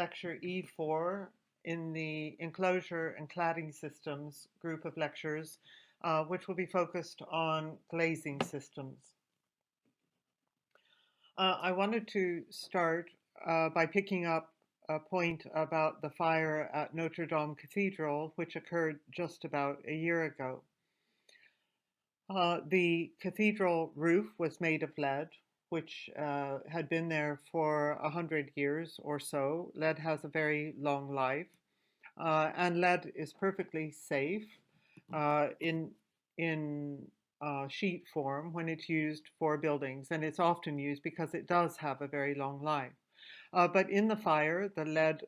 Lecture E4 in the Enclosure and Cladding Systems group of lectures, which will be focused on glazing systems. I wanted to start by picking up a point about the fire at Notre Dame Cathedral, which occurred just about a year ago. The cathedral roof was made of lead, which had been there for 100 years or so. Lead has a very long life, and lead is perfectly safe in sheet form when it's used for buildings, and it's often used because it does have a very long life. But in the fire, the lead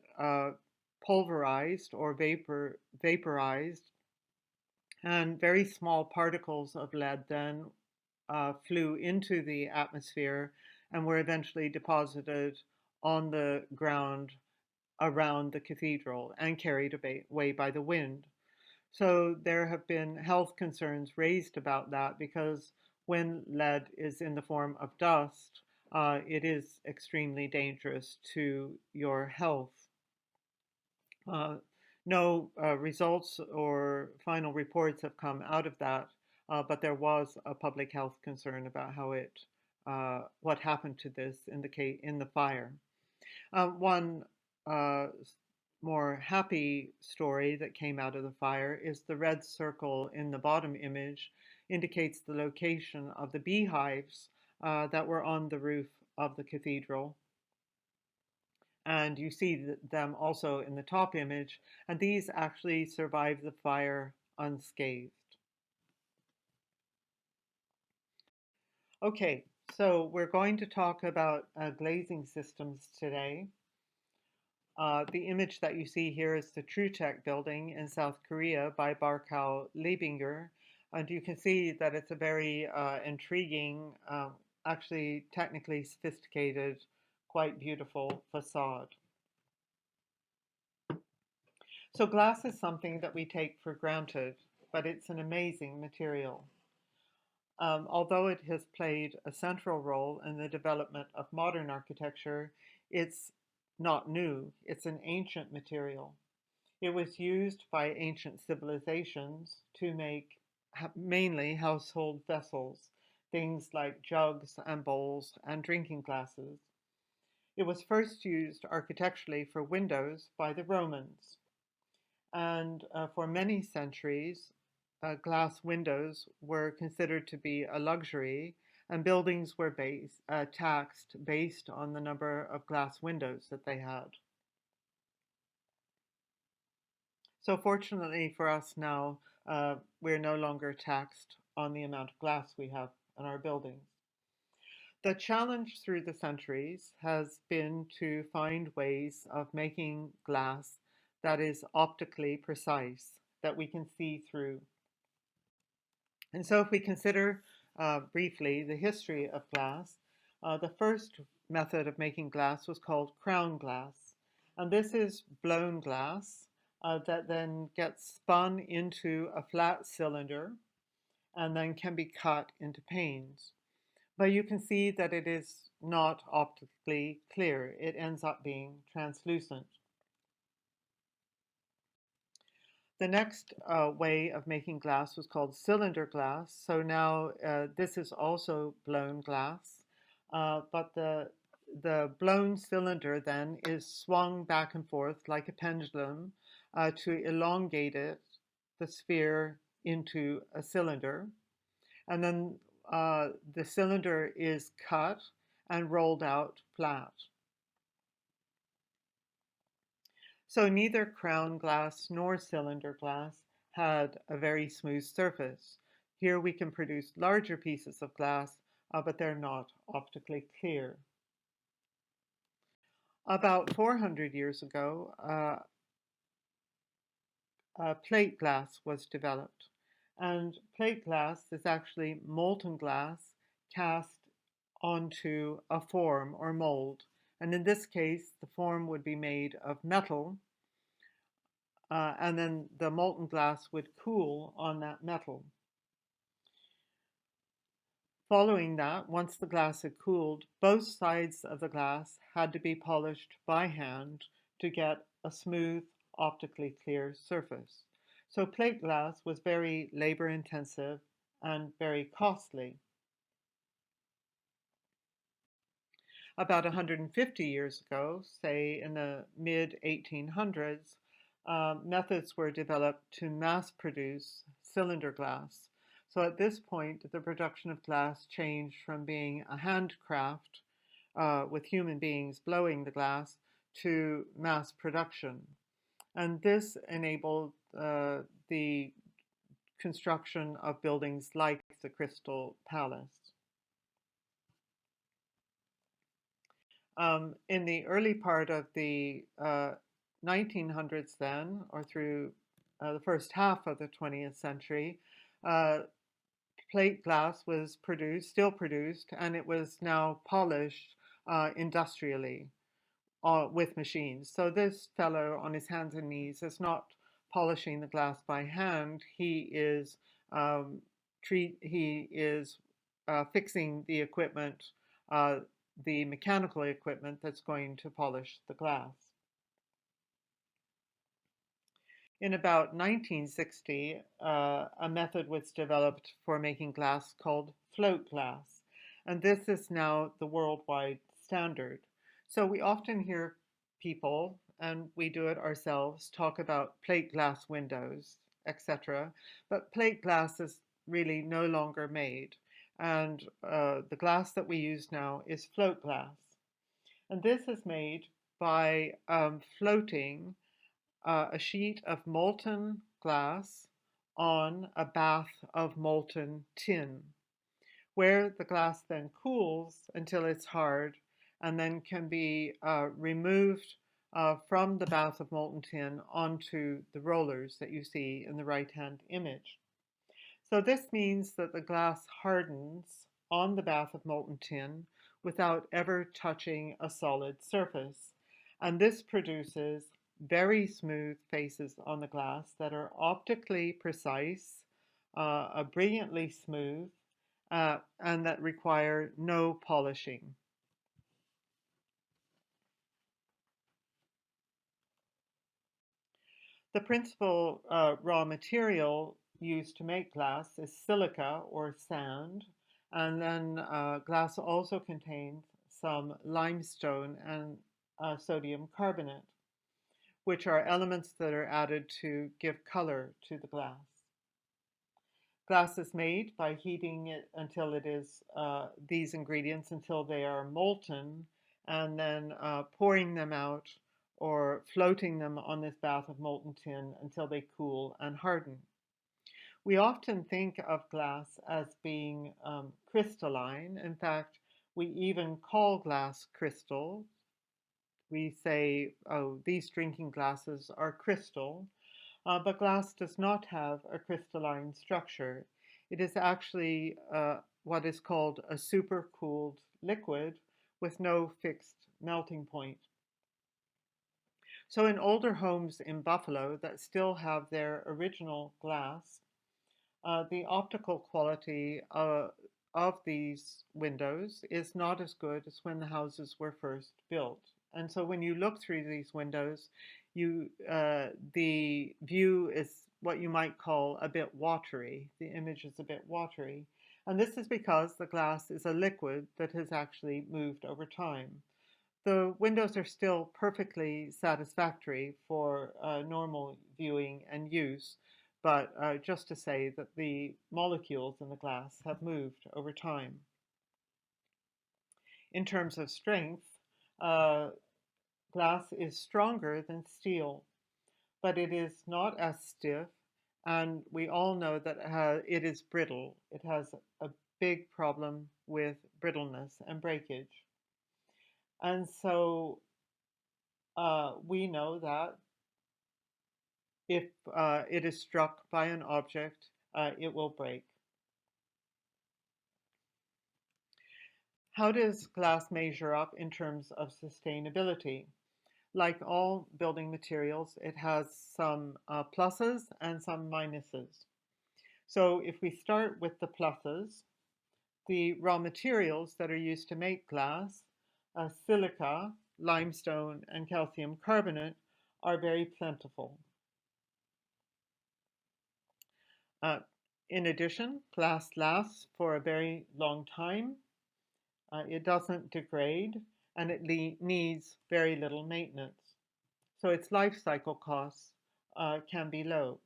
pulverized or vaporized, and very small particles of lead then flew into the atmosphere and were eventually deposited on the ground around the cathedral and carried away by the wind. So there have been health concerns raised about that because when lead is in the form of dust, it is extremely dangerous to your health. No results or final reports have come out of that, but there was a public health concern about what happened to this in the fire. One more happy story that came out of the fire is the red circle in the bottom image indicates the location of the beehives that were on the roof of the cathedral. And you see them also in the top image, and these actually survived the fire unscathed. Okay, so we're going to talk about glazing systems today. The image that you see here is the Trutech building in South Korea by Barkau Leibinger, and you can see that it's a very intriguing, actually technically sophisticated, quite beautiful facade. So glass is something that we take for granted, but it's an amazing material. Although it has played a central role in the development of modern architecture, it's not new. It's an ancient material. It was used by ancient civilizations to make mainly household vessels, things like jugs and bowls and drinking glasses. It was first used architecturally for windows by the Romans. And for many centuries, glass windows were considered to be a luxury, and buildings were taxed based on the number of glass windows that they had. So fortunately for us now, we're no longer taxed on the amount of glass we have in our buildings. The challenge through the centuries has been to find ways of making glass that is optically precise, that we can see through. And so if we consider briefly the history of glass, the first method of making glass was called crown glass. And this is blown glass that then gets spun into a flat cylinder and then can be cut into panes. But you can see that it is not optically clear. It ends up being translucent. The next way of making glass was called cylinder glass. So now this is also blown glass, but the blown cylinder then is swung back and forth like a pendulum to elongate the sphere into a cylinder. And then the cylinder is cut and rolled out flat. So neither crown glass nor cylinder glass had a very smooth surface. Here we can produce larger pieces of glass, but they're not optically clear. About 400 years ago, plate glass was developed. And plate glass is actually molten glass cast onto a form or mold. And in this case, the form would be made of metal, and then the molten glass would cool on that metal. Following that, once the glass had cooled, both sides of the glass had to be polished by hand to get a smooth, optically clear surface. So plate glass was very labor intensive and very costly. About 150 years ago, say in the mid 1800s, methods were developed to mass produce cylinder glass. So at this point, the production of glass changed from being a handcraft with human beings blowing the glass to mass production. And this enabled the construction of buildings like the Crystal Palace. In the early part of the 1900s, then, or through the first half of the 20th century, uh, plate glass was produced, still produced, and it was now polished industrially with machines. So this fellow on his hands and knees is not polishing the glass by hand. He is um, fixing the equipment, uh, the mechanical equipment that's going to polish the glass. In about 1960, a method was developed for making glass called float glass, and this is now the worldwide standard. So we often hear people, and we do it ourselves, talk about plate glass windows, etc. But plate glass is really no longer made, and the glass that we use now is float glass. And this is made by floating a sheet of molten glass on a bath of molten tin, where the glass then cools until it's hard and then can be removed from the bath of molten tin onto the rollers that you see in the right-hand image. So this means that the glass hardens on the bath of molten tin without ever touching a solid surface. And this produces very smooth faces on the glass that are optically precise, brilliantly smooth, and that require no polishing. The principal raw material used to make glass is silica or sand, and then glass also contains some limestone and sodium carbonate, which are elements that are added to give color to the glass. Glass is made by heating it until it is these ingredients until they are molten, and then pouring them out or floating them on this bath of molten tin until they cool and harden. We often think of glass as being crystalline. In fact, we even call glass crystal. We say, oh, these drinking glasses are crystal. But glass does not have a crystalline structure. It is actually what is called a supercooled liquid with no fixed melting point. So in older homes in Buffalo that still have their original glass, the optical quality of these windows is not as good as when the houses were first built. And so when you look through these windows, the view is what you might call a bit watery. The image is a bit watery. And this is because the glass is a liquid that has actually moved over time. The windows are still perfectly satisfactory for normal viewing and use, but just to say that the molecules in the glass have moved over time. In terms of strength, uh, glass is stronger than steel, but it is not as stiff, and we all know that it is brittle. It has a big problem with brittleness and breakage. And so we know that if it is struck by an object, it will break. How does glass measure up in terms of sustainability? Like all building materials, it has some pluses and some minuses. So if we start with the pluses, the raw materials that are used to make glass, silica, limestone, and calcium carbonate are very plentiful. Uh, in addition, glass lasts for a very long time. It doesn't degrade, and it needs very little maintenance. So its life cycle costs can be low.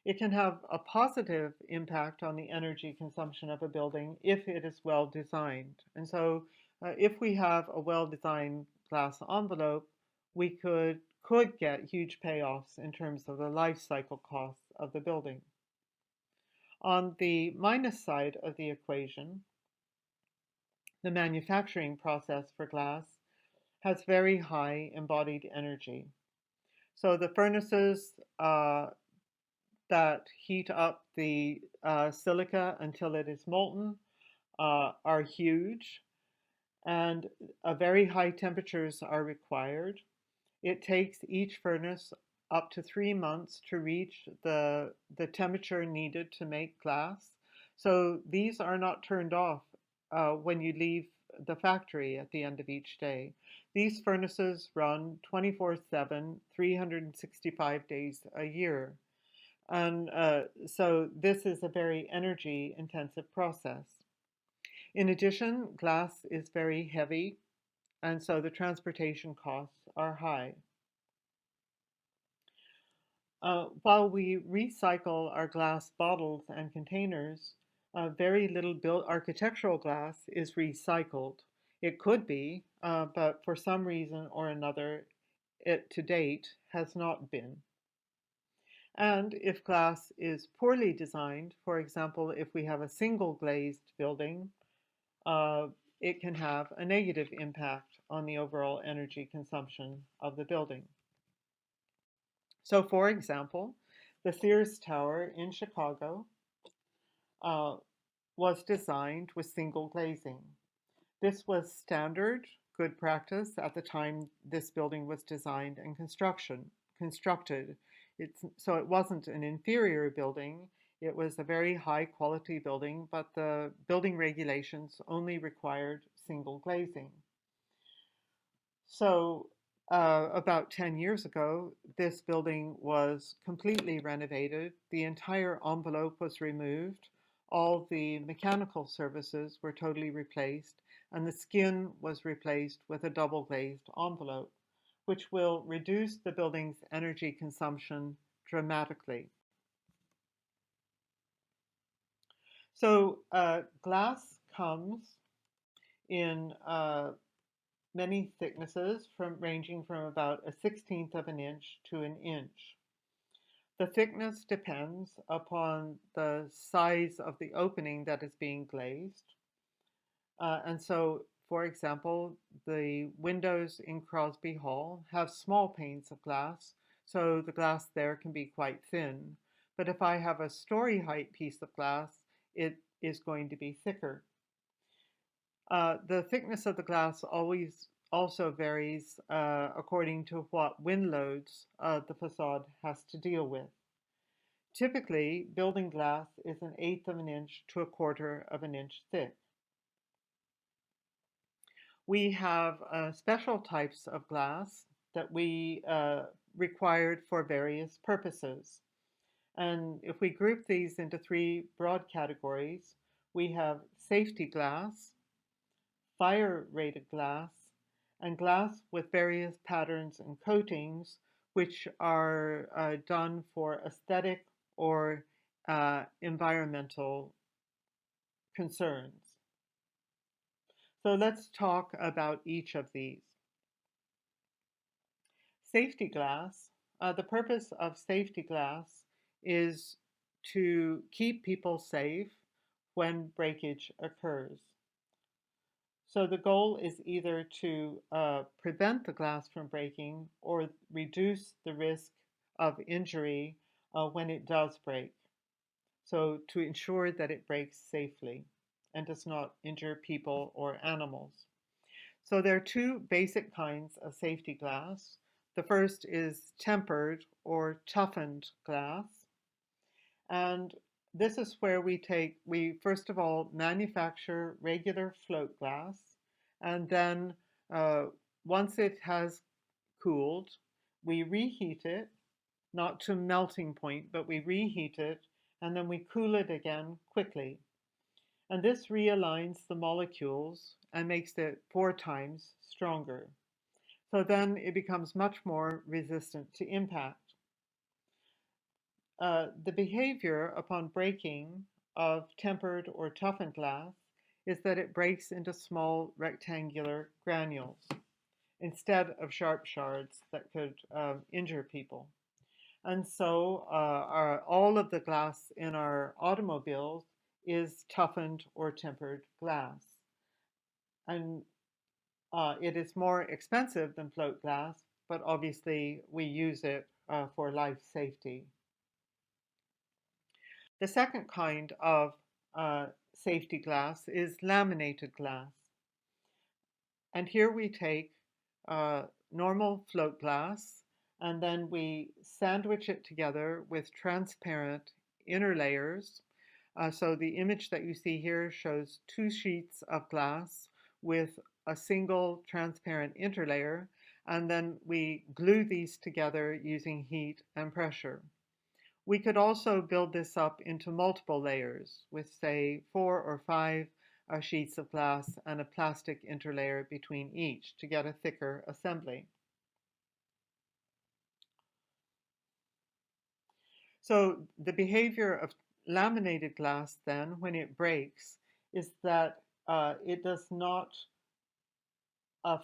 It can have a positive impact on the energy consumption of a building if it is well designed. And so if we have a well-designed glass envelope, we could get huge payoffs in terms of the life cycle costs of the building. On the minus side of the equation, the manufacturing process for glass has very high embodied energy. So the furnaces that heat up the silica until it is molten are huge, and very high temperatures are required. It takes each furnace up to 3 months to reach the temperature needed to make glass. So these are not turned off when you leave the factory at the end of each day. These furnaces run 24/7, 365 days a year. And so this is a very energy intensive process. In addition, glass is very heavy, and so the transportation costs are high. While we recycle our glass bottles and containers, very little architectural glass is recycled. It could be, but for some reason or another, it to date has not been. And if glass is poorly designed, for example, if we have a single glazed building, uh, it can have a negative impact on the overall energy consumption of the building. So, for example, the Sears Tower in Chicago uh, was designed with single glazing. This was standard, good practice at the time this building was designed and constructed. So it wasn't an inferior building. It was a very high quality building, but the building regulations only required single glazing. So about 10 years ago, this building was completely renovated. The entire envelope was removed. All the mechanical services were totally replaced, and the skin was replaced with a double glazed envelope, which will reduce the building's energy consumption dramatically. So glass comes in many thicknesses ranging from about a 16th of an inch to an inch. The thickness depends upon the size of the opening that is being glazed. And so, for example, the windows in Crosby Hall have small panes of glass, so the glass there can be quite thin. But if I have a story height piece of glass, it is going to be thicker. The thickness of the glass always also varies according to what wind loads the facade has to deal with. Typically, building glass is an eighth of an inch to a quarter of an inch thick. We have special types of glass that we required for various purposes. And if we group these into three broad categories, we have safety glass, fire-rated glass, and glass with various patterns and coatings, which are done for aesthetic or environmental concerns. So let's talk about each of these. Safety glass, the purpose of safety glass is to keep people safe when breakage occurs. So the goal is either to prevent the glass from breaking or reduce the risk of injury when it does break. So to ensure that it breaks safely and does not injure people or animals. So there are two basic kinds of safety glass. The first is tempered or toughened glass. And this is where we first of all manufacture regular float glass, and then once it has cooled, we reheat it, not to melting point, but we reheat it, and then we cool it again quickly. And this realigns the molecules and makes it 4 times stronger. So then it becomes much more resistant to impact. The behavior upon breaking of tempered or toughened glass is that it breaks into small rectangular granules instead of sharp shards that could injure people. And so all of the glass in our automobiles is toughened or tempered glass. And it is more expensive than float glass, but obviously we use it for life safety. The second kind of safety glass is laminated glass. And here we take normal float glass and then we sandwich it together with transparent inner layers. So the image that you see here shows 2 sheets of glass with a single transparent interlayer, and then we glue these together using heat and pressure. We could also build this up into multiple layers with, say, 4 or 5 sheets of glass and a plastic interlayer between each to get a thicker assembly. So the behavior of laminated glass then, when it breaks, is that it does not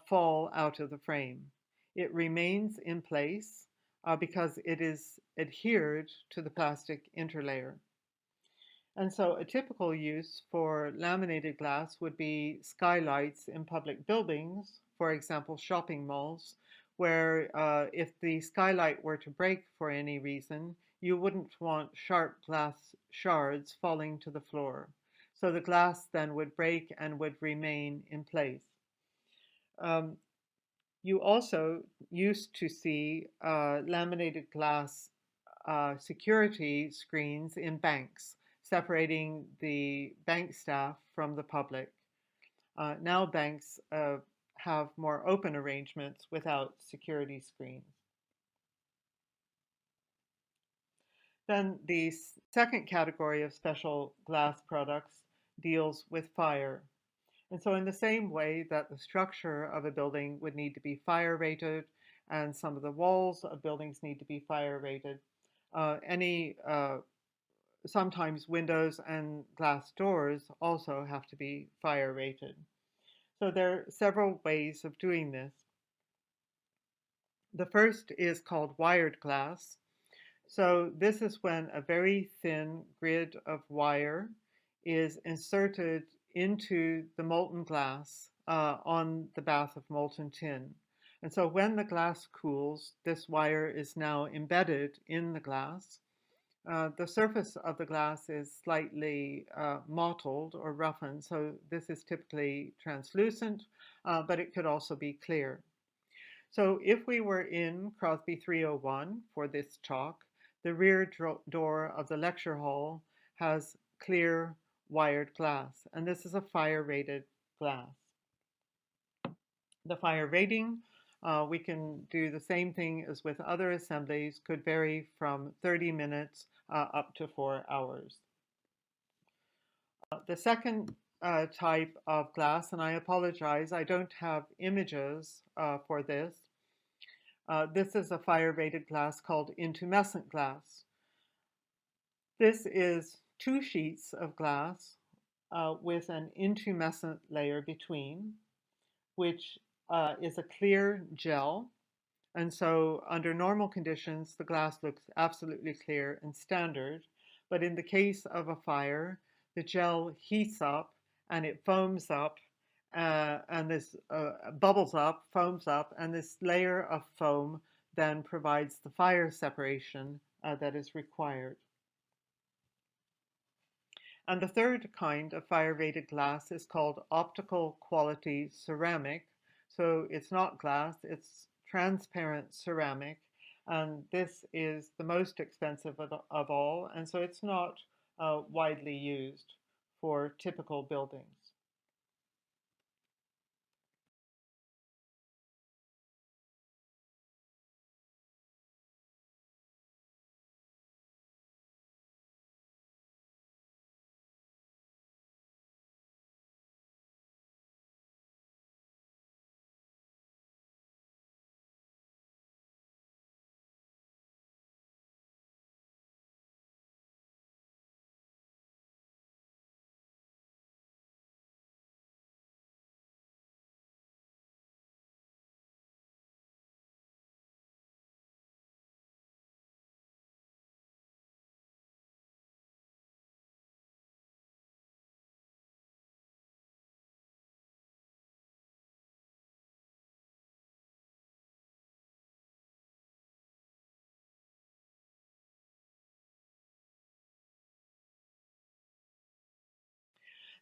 fall out of the frame. It remains in place because it is adhered to the plastic interlayer. And so a typical use for laminated glass would be skylights in public buildings, for example, shopping malls, where if the skylight were to break for any reason, you wouldn't want sharp glass shards falling to the floor. So the glass then would break and would remain in place. You also used to see laminated glass security screens in banks, separating the bank staff from the public. Now banks have more open arrangements without security screens. Then the second category of special glass products deals with fire. And so in the same way that the structure of a building would need to be fire rated and some of the walls of buildings need to be fire rated, sometimes windows and glass doors also have to be fire rated. So there are several ways of doing this. The first is called wired glass. So this is when a very thin grid of wire is inserted into the molten glass on the bath of molten tin. And so when the glass cools, this wire is now embedded in the glass. The surface of the glass is slightly mottled or roughened, so this is typically translucent, but it could also be clear. So if we were in Crosby 301 for this talk, the rear door of the lecture hall has clear wired glass, and this is a fire-rated glass. The fire rating, we can do the same thing as with other assemblies, could vary from 30 minutes up to 4 hours. The second type of glass, and I apologize, I don't have images for this. This is a fire-rated glass called intumescent glass. This is 2 sheets of glass with an intumescent layer between, which is a clear gel. And so under normal conditions, the glass looks absolutely clear and standard. But in the case of a fire, the gel heats up and it foams up and this bubbles up, foams up, and this layer of foam then provides the fire separation that is required. And the third kind of fire-rated glass is called optical quality ceramic. So it's not glass, it's transparent ceramic. And this is the most expensive of all. And so it's not widely used for typical buildings.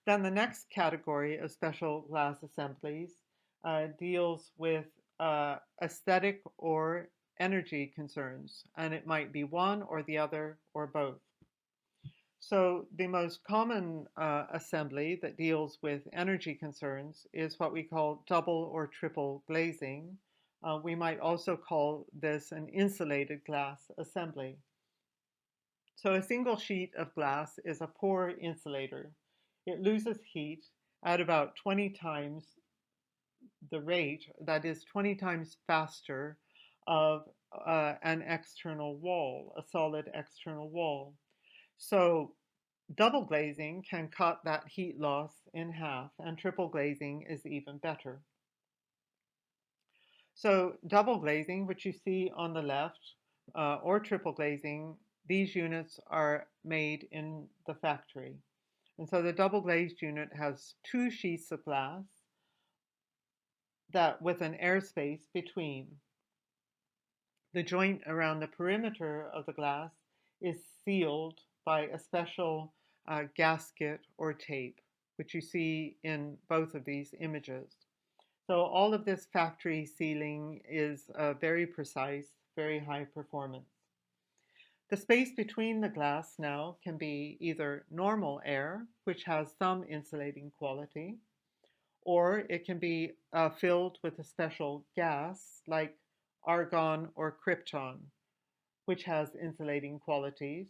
Then the next category of special glass assemblies deals with aesthetic or energy concerns, and it might be one or the other or both. So the most common assembly that deals with energy concerns is what we call double or triple glazing. We might also call this an insulated glass assembly. So a single sheet of glass is a poor insulator. It loses heat at about 20 times the rate, that is 20 times faster, of an external wall, a solid external wall. So double glazing can cut that heat loss in half, and triple glazing is even better. So double glazing, which you see on the left, or triple glazing, these units are made in the factory. And so the double glazed unit has two sheets of glass that with an airspace between. The joint around the perimeter of the glass is sealed by a special gasket or tape, which you see in both of these images. So all of this factory sealing is very precise, very high performance. The space between the glass now can be either normal air, which has some insulating quality, or it can be filled with a special gas like argon or krypton, which has insulating qualities.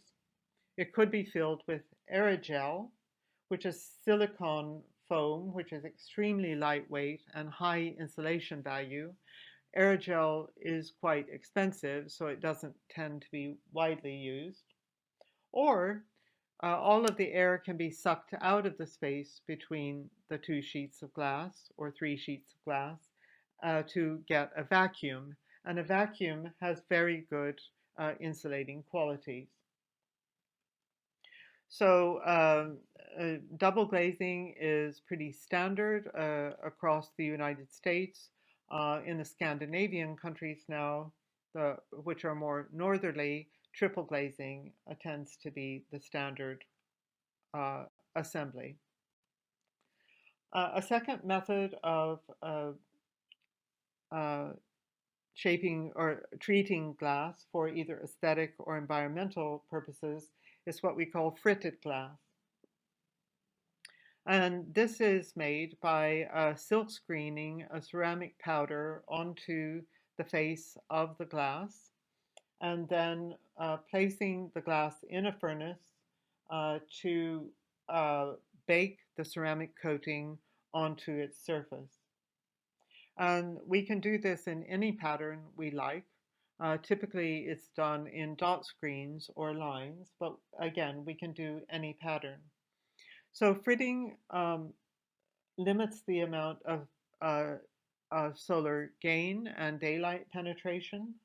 It could be filled with aerogel, which is silicone foam, which is extremely lightweight and high insulation value. Aerogel is quite expensive, so it doesn't tend to be widely used. Or all of the air can be sucked out of the space between the two sheets of glass or three sheets of glass to get a vacuum. And a vacuum has very good insulating qualities. So double glazing is pretty standard across the United States. In the Scandinavian countries now, which are more northerly, triple glazing tends to be the standard uh, assembly. A second method of uh, shaping or treating glass for either aesthetic or environmental purposes is what we call fritted glass. And this is made by silk screening a ceramic powder onto the face of the glass and then placing the glass in a furnace to bake the ceramic coating onto its surface. And we can do this in any pattern we like. Typically, it's done in dot screens or lines, but again, we can do any pattern. So fritting limits the amount of solar gain and daylight penetration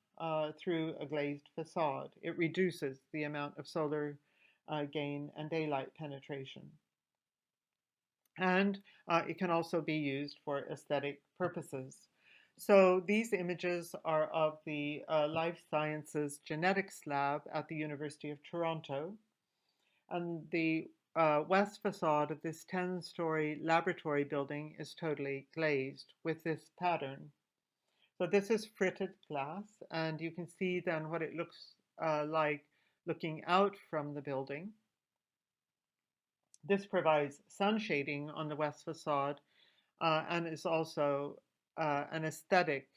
through a glazed facade. It reduces the amount of solar gain and daylight penetration. And it can also be used for aesthetic purposes. So these images are of the Life Sciences Genetics Lab at the University of Toronto. And the west facade of this 10-story laboratory building is totally glazed with this pattern. So this is fritted glass, and you can see then what it looks like looking out from the building. This provides sun shading on the west facade and is also an aesthetic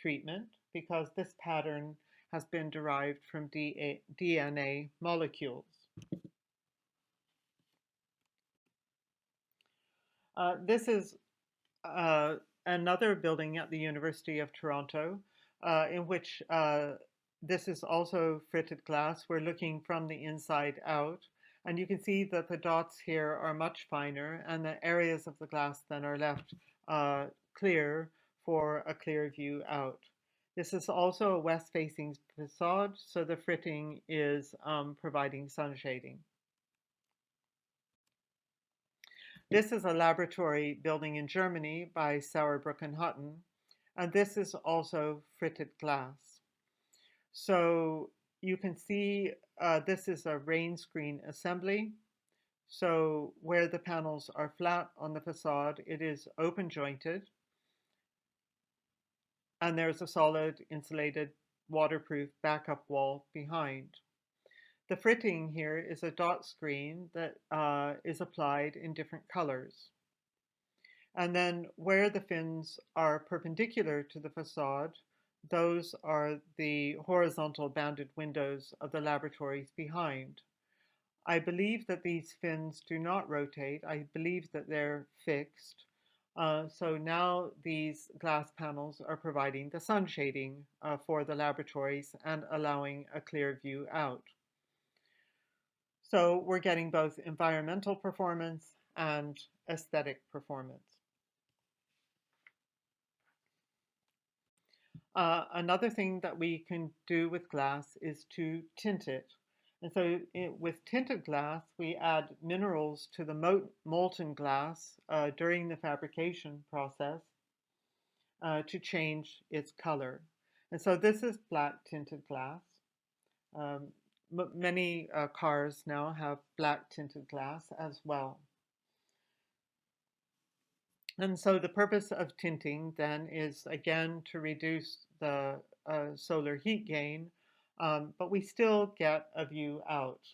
treatment because this pattern has been derived from DNA molecules. This is another building at the University of Toronto in which this is also fritted glass. We're looking from the inside out, and you can see that the dots here are much finer, and the areas of the glass then are left clear for a clear view out. This is also a west-facing facade, so the fritting is providing sun shading. This is a laboratory building in Germany by Sauerbruch and Hutton, and this is also fritted glass. So you can see this is a rain screen assembly. So where the panels are flat on the facade, it is open jointed, and there's a solid insulated waterproof backup wall behind. The fritting here is a dot screen that is applied in different colors. And then where the fins are perpendicular to the facade, those are the horizontal banded windows of the laboratories behind. I believe that these fins do not rotate. I believe that they're fixed. So now these glass panels are providing the sun shading for the laboratories and allowing a clear view out. So we're getting both environmental performance and aesthetic performance. Another thing that we can do with glass is to tint it. And so with tinted glass, we add minerals to the molten glass during the fabrication process to change its color. And so this is black tinted glass. Um, Many cars now have black tinted glass as well. And so the purpose of tinting then is again to reduce the solar heat gain, but we still get a view out.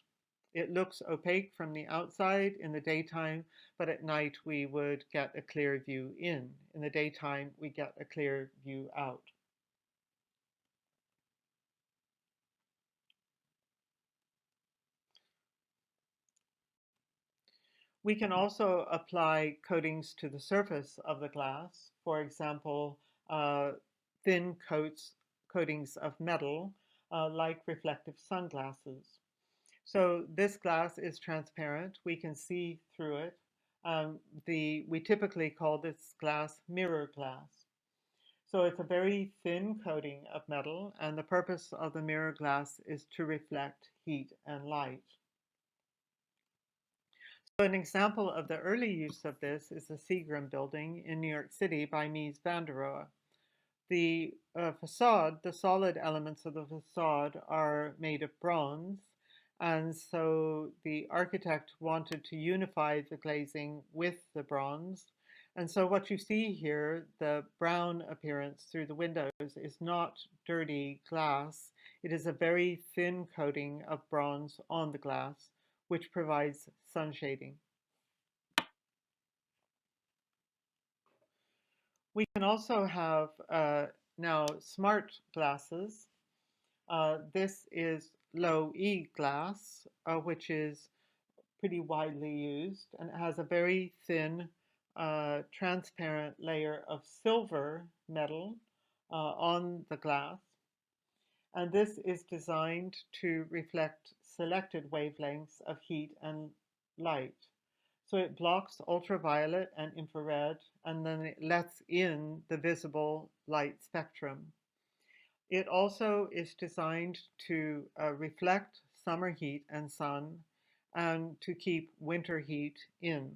It looks opaque from the outside in the daytime, but at night we would get a clear view in. In the daytime, we get a clear view out. We can also apply coatings to the surface of the glass. For example, thin coatings of metal, like reflective sunglasses. So this glass is transparent. We can see through it. We typically call this glass mirror glass. So it's a very thin coating of metal, and the purpose of the mirror glass is to reflect heat and light. So an example of the early use of this is the Seagram building in New York City by Mies van der Rohe. The facade, the solid elements of the facade are made of bronze, and so the architect wanted to unify the glazing with the bronze. And so what you see here, the brown appearance through the windows, is not dirty glass. It is a very thin coating of bronze on the glass, which provides sun shading. We can also have now smart glasses. This is low E glass, which is pretty widely used, and it has a very thin, transparent layer of silver metal on the glass. And this is designed to reflect selected wavelengths of heat and light. So it blocks ultraviolet and infrared, and then it lets in the visible light spectrum. It also is designed to reflect summer heat and sun and to keep winter heat in.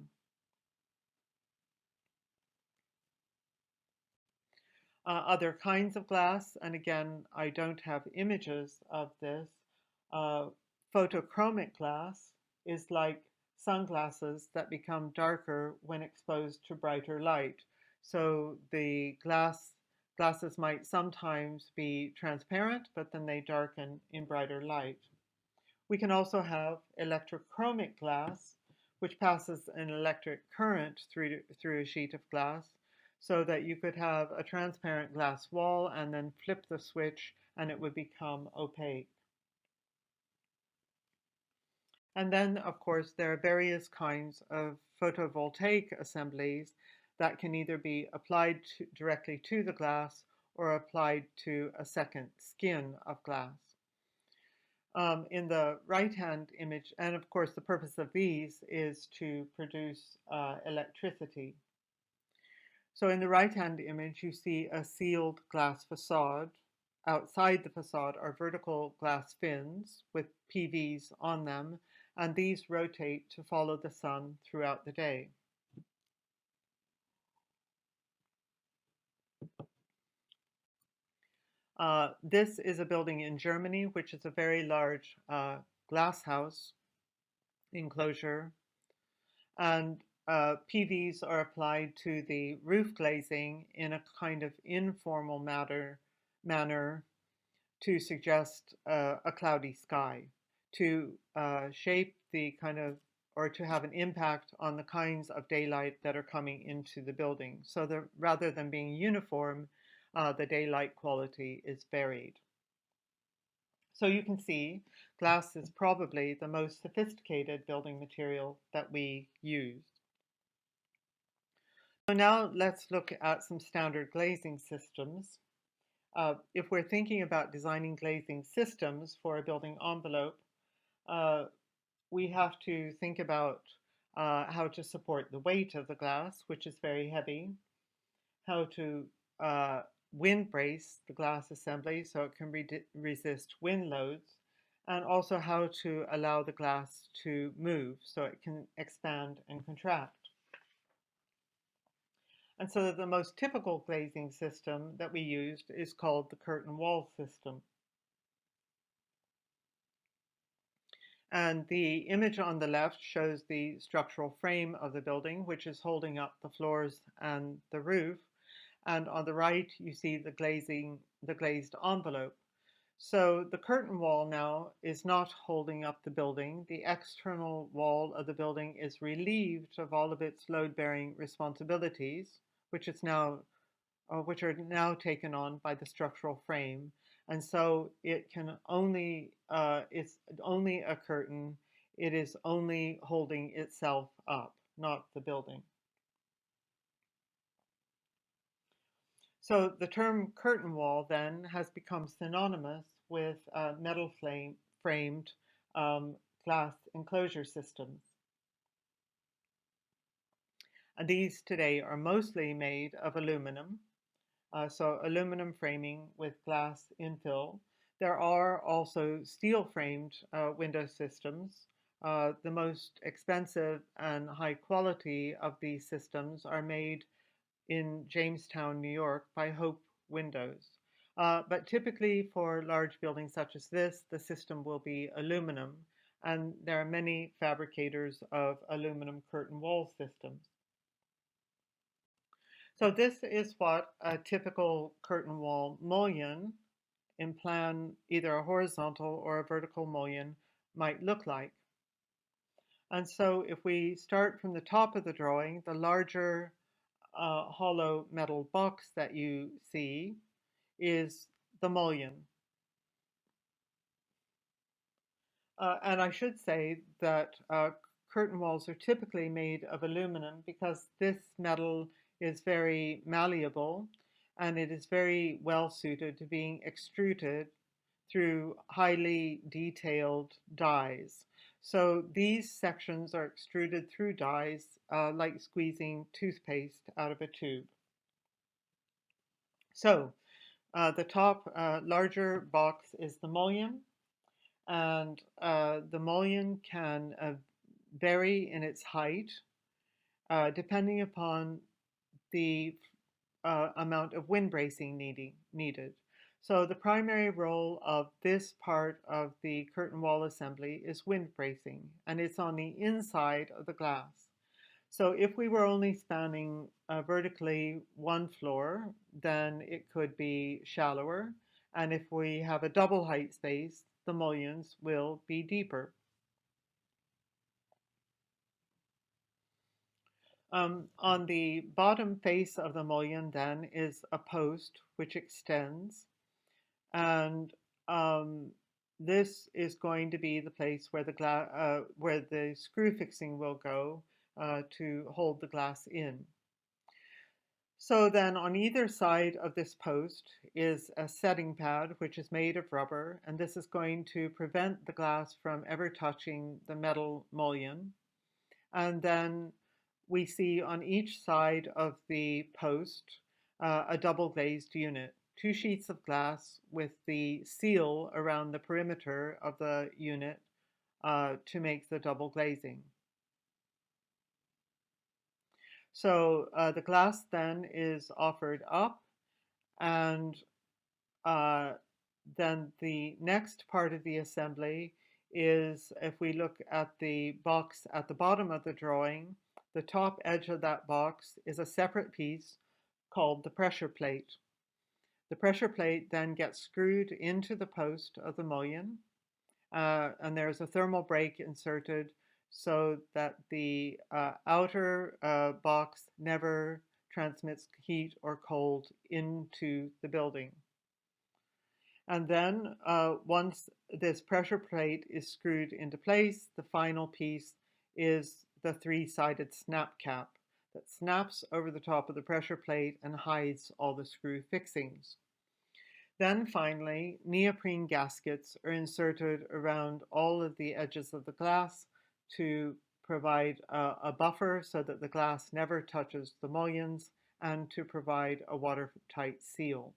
Other kinds of glass, and again, I don't have images of this. Photochromic glass is like sunglasses that become darker when exposed to brighter light. So the glasses might sometimes be transparent, but then they darken in brighter light. We can also have electrochromic glass, which passes an electric current through a sheet of glass, so that you could have a transparent glass wall and then flip the switch and it would become opaque. And then, of course, there are various kinds of photovoltaic assemblies that can either be applied directly to the glass or applied to a second skin of glass. In the right-hand image, and of course the purpose of these is to produce electricity. So in the right-hand image, you see a sealed glass facade. Outside the facade are vertical glass fins with PVs on them, and these rotate to follow the sun throughout the day. This is a building in Germany, which is a very large glass house enclosure. and PVs are applied to the roof glazing in a kind of informal manner to suggest a cloudy sky, to shape the kind of, or to have an impact on the kinds of daylight that are coming into the building. So that rather than being uniform, the daylight quality is varied. So you can see glass is probably the most sophisticated building material that we use. So now let's look at some standard glazing systems. If we're thinking about designing glazing systems for a building envelope, uh, we have to think about how to support the weight of the glass, which is very heavy, how to wind brace the glass assembly so it can resist wind loads, and also how to allow the glass to move so it can expand and contract. And so the most typical glazing system that we used is called the curtain wall system. And the image on the left shows the structural frame of the building, which is holding up the floors and the roof. And on the right, you see the glazed envelope. So the curtain wall now is not holding up the building. The external wall of the building is relieved of all of its load-bearing responsibilities, which are now taken on by the structural frame. And so it can only, it's only a curtain. It is only holding itself up, not the building. So the term curtain wall then has become synonymous with metal framed glass enclosure systems. And these today are mostly made of aluminum, so aluminum framing with glass infill. There are also steel framed window systems. The most expensive and high quality of these systems are made in Jamestown, New York by Hope Windows. But typically for large buildings such as this, the system will be aluminum, and there are many fabricators of aluminum curtain wall systems. So this is what a typical curtain wall mullion in plan, either a horizontal or a vertical mullion, might look like. And so if we start from the top of the drawing, the larger hollow metal box that you see is the mullion. And I should say that curtain walls are typically made of aluminum because this metal is very malleable and it is very well suited to being extruded through highly detailed dies. So these sections are extruded through dies like squeezing toothpaste out of a tube. So the top larger box is the mullion, and the mullion can vary in its height depending upon the amount of wind bracing needed. So the primary role of this part of the curtain wall assembly is wind bracing, and it's on the inside of the glass. So if we were only spanning vertically one floor, then it could be shallower. And if we have a double height space, the mullions will be deeper. On the bottom face of the mullion then is a post which extends, and this is going to be the place where the screw fixing will go to hold the glass in. So then on either side of this post is a setting pad which is made of rubber, and this is going to prevent the glass from ever touching the metal mullion. And then we see on each side of the post a double glazed unit, two sheets of glass with the seal around the perimeter of the unit to make the double glazing. So the glass then is offered up, and then the next part of the assembly is, if we look at the box at the bottom of the drawing, the top edge of that box is a separate piece called the pressure plate. The pressure plate then gets screwed into the post of the mullion, and there's a thermal brake inserted so that the outer box never transmits heat or cold into the building. And then once this pressure plate is screwed into place, the final piece is the three-sided snap cap that snaps over the top of the pressure plate and hides all the screw fixings. Then finally, neoprene gaskets are inserted around all of the edges of the glass to provide a buffer so that the glass never touches the mullions and to provide a watertight seal.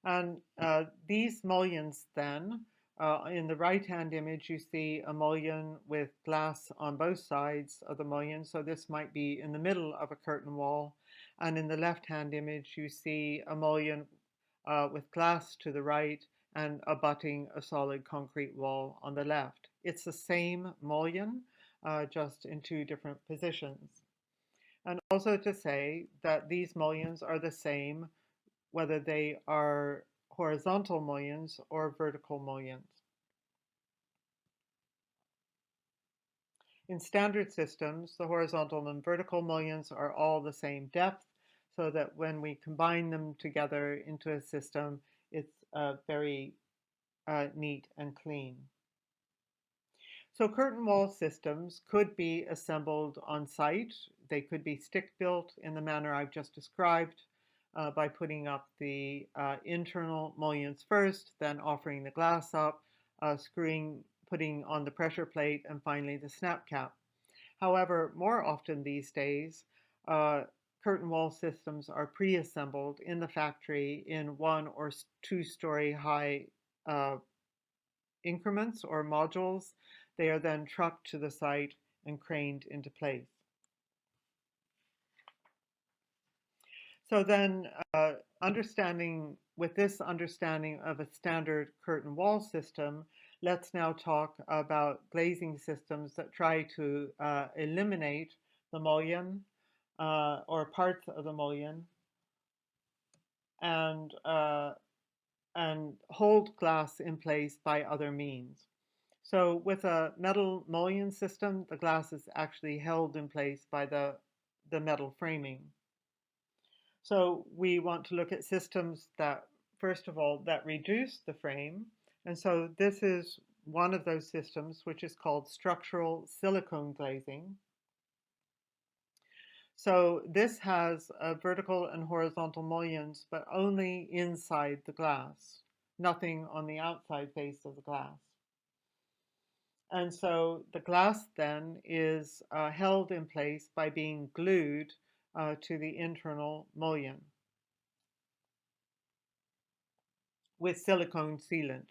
And these mullions then, in the right-hand image, you see a mullion with glass on both sides of the mullion. So this might be in the middle of a curtain wall. And in the left-hand image, you see a mullion with glass to the right and abutting a solid concrete wall on the left. It's the same mullion, just in two different positions. And also to say that these mullions are the same whether they are horizontal mullions or vertical mullions. In standard systems, the horizontal and vertical mullions are all the same depth, so that when we combine them together into a system, it's very neat and clean. So curtain wall systems could be assembled on site. They could be stick-built in the manner I've just described, by putting up the internal mullions first, then offering the glass up, putting on the pressure plate, and finally the snap cap. However, more often these days, curtain wall systems are pre-assembled in the factory in 1 or 2-story high increments or modules. They are then trucked to the site and craned into place. So then, with this understanding of a standard curtain wall system, let's now talk about glazing systems that try to eliminate the mullion or parts of the mullion and hold glass in place by other means. So with a metal mullion system, the glass is actually held in place by the metal framing. So we want to look at systems that, first of all, that reduce the frame. And so this is one of those systems, which is called structural silicone glazing. So this has vertical and horizontal mullions, but only inside the glass, nothing on the outside face of the glass. And so the glass then is held in place by being glued to the internal mullion with silicone sealant.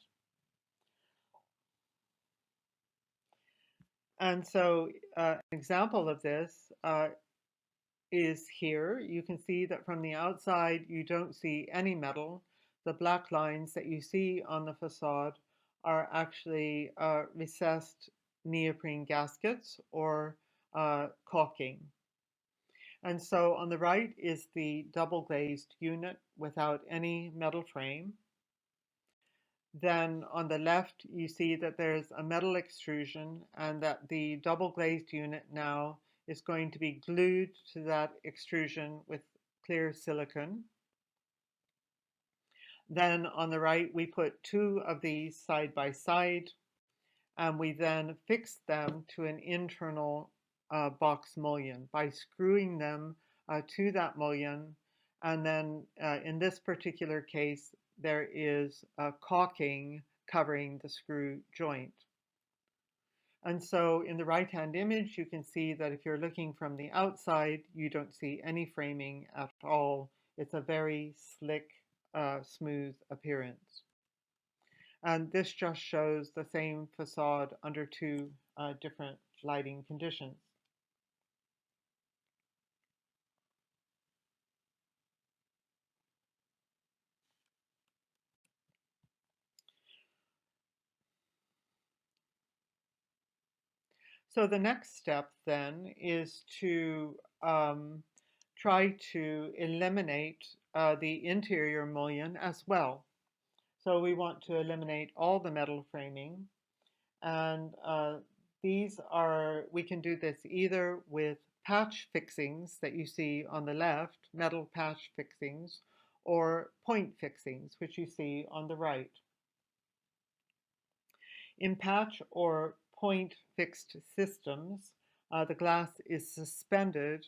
And so an example of this is here. You can see that from the outside, you don't see any metal. The black lines that you see on the facade are actually recessed neoprene gaskets or caulking. And so on the right is the double glazed unit without any metal frame. Then on the left, you see that there's a metal extrusion and that the double glazed unit now is going to be glued to that extrusion with clear silicone. Then on the right, we put 2 of these side by side, and we then fix them to an internal box mullion by screwing them to that mullion. And then in this particular case, there is caulking covering the screw joint. And so in the right-hand image, you can see that if you're looking from the outside, you don't see any framing at all. It's a very slick, smooth appearance. And this just shows the same facade under 2 different lighting conditions. So the next step then is to try to eliminate the interior mullion as well. So we want to eliminate all the metal framing, and we can do this either with patch fixings that you see on the left, metal patch fixings, or point fixings, which you see on the right. In patch or point fixed systems, the glass is suspended.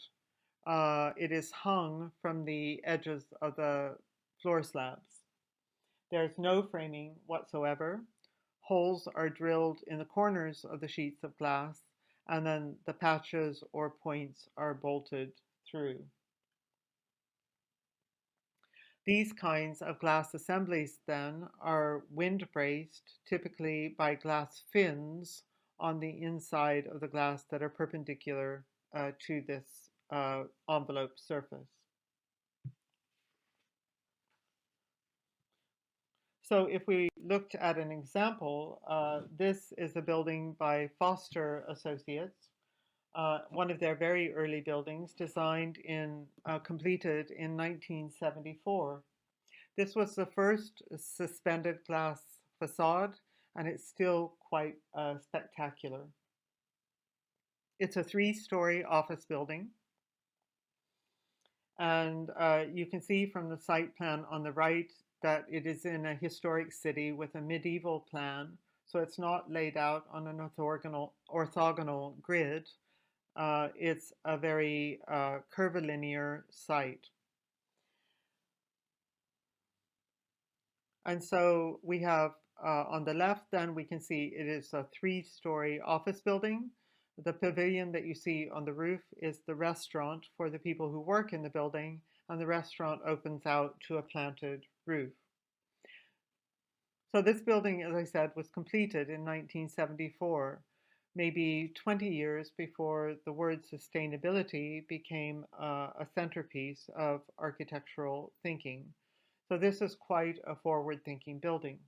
It is hung from the edges of the floor slabs. There's no framing whatsoever. Holes are drilled in the corners of the sheets of glass, and then the patches or points are bolted through. These kinds of glass assemblies then are wind braced, typically by glass fins on the inside of the glass that are perpendicular to this envelope surface. So if we looked at an example, this is a building by Foster Associates, one of their very early buildings, completed in 1974. This was the first suspended glass facade, and it's still quite spectacular. It's a 3-story office building, and you can see from the site plan on the right that it is in a historic city with a medieval plan, so it's not laid out on an orthogonal grid. It's a very curvilinear site. And so we have on the left, then we can see it is a 3-story office building. The pavilion that you see on the roof is the restaurant for the people who work in the building, and the restaurant opens out to a planted roof. So this building, as I said, was completed in 1974, maybe 20 years before the word sustainability became a centerpiece of architectural thinking. So this is quite a forward-thinking building.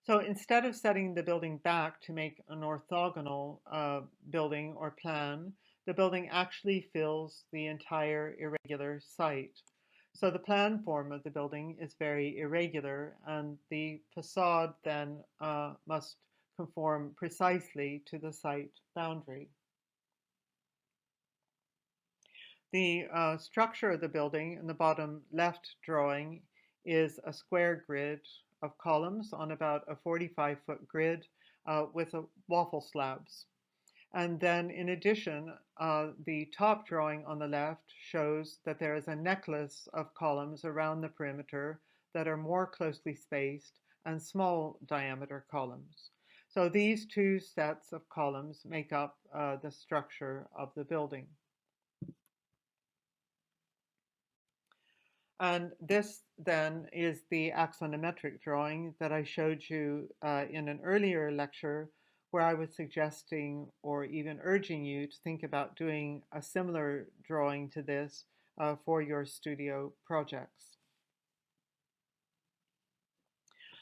So instead of setting the building back to make an orthogonal building or plan, the building actually fills the entire irregular site. So the plan form of the building is very irregular, and the facade then must conform precisely to the site boundary. The structure of the building in the bottom left drawing is a square grid of columns on about a 45-foot grid with waffle slabs. And then in addition, the top drawing on the left shows that there is a necklace of columns around the perimeter that are more closely spaced and small diameter columns. So these two sets of columns make up the structure of the building. And this then is the axonometric drawing that I showed you in an earlier lecture, where I was suggesting or even urging you to think about doing a similar drawing to this for your studio projects.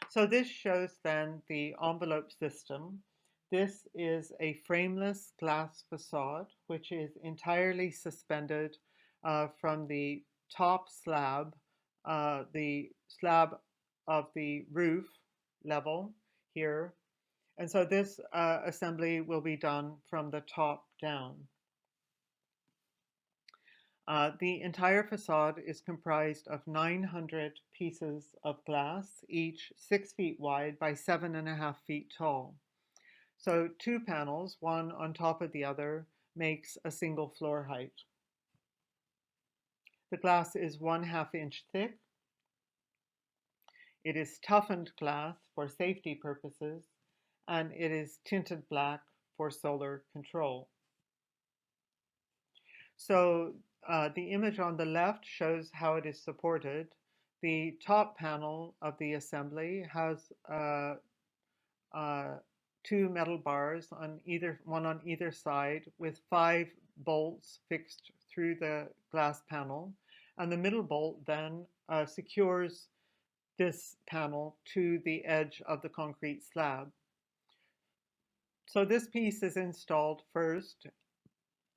So this shows then the envelope system. This is a frameless glass facade, which is entirely suspended from the top slab, the slab of the roof level here. And so this assembly will be done from the top down. The entire facade is comprised of 900 pieces of glass, each 6 feet wide by 7.5 feet tall. So 2 panels, one on top of the other, makes a single floor height. The glass is 1/2 inch thick. It is toughened glass for safety purposes, and it is tinted black for solar control. So the image on the left shows how it is supported. The top panel of the assembly has 2 metal bars one on either side, with 5 bolts fixed through the glass panel, and the middle bolt then secures this panel to the edge of the concrete slab. So this piece is installed first,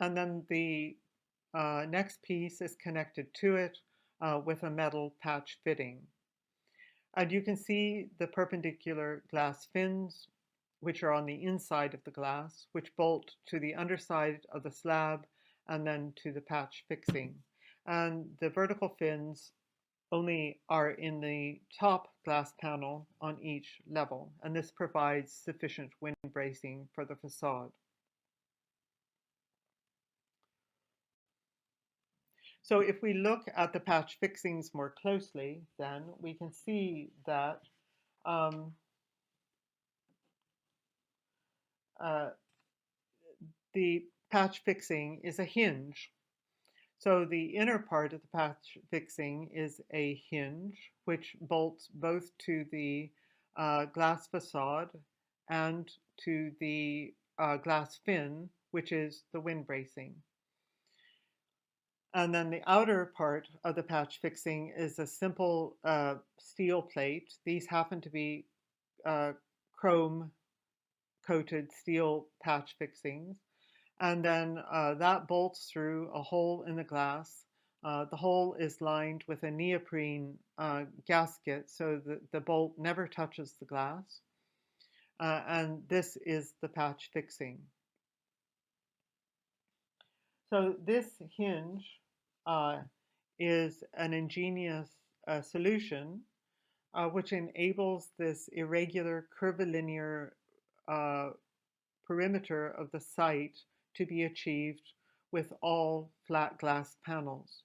and then the next piece is connected to it with a metal patch fitting. And you can see the perpendicular glass fins, which are on the inside of the glass, which bolt to the underside of the slab and then to the patch fixing. And the vertical fins only are in the top glass panel on each level, and this provides sufficient wind bracing for the facade. So if we look at the patch fixings more closely, then we can see that um, uh, the patch fixing is a hinge. So the inner part of the patch fixing is a hinge, which bolts both to the glass facade and to the glass fin, which is the wind bracing. And then the outer part of the patch fixing is a simple steel plate. These happen to be chrome coated steel patch fixings. And then that bolts through a hole in the glass. The hole is lined with a neoprene gasket so that the bolt never touches the glass. And this is the patch fixing. So this hinge is an ingenious solution which enables this irregular curvilinear perimeter of the site to be achieved with all flat glass panels.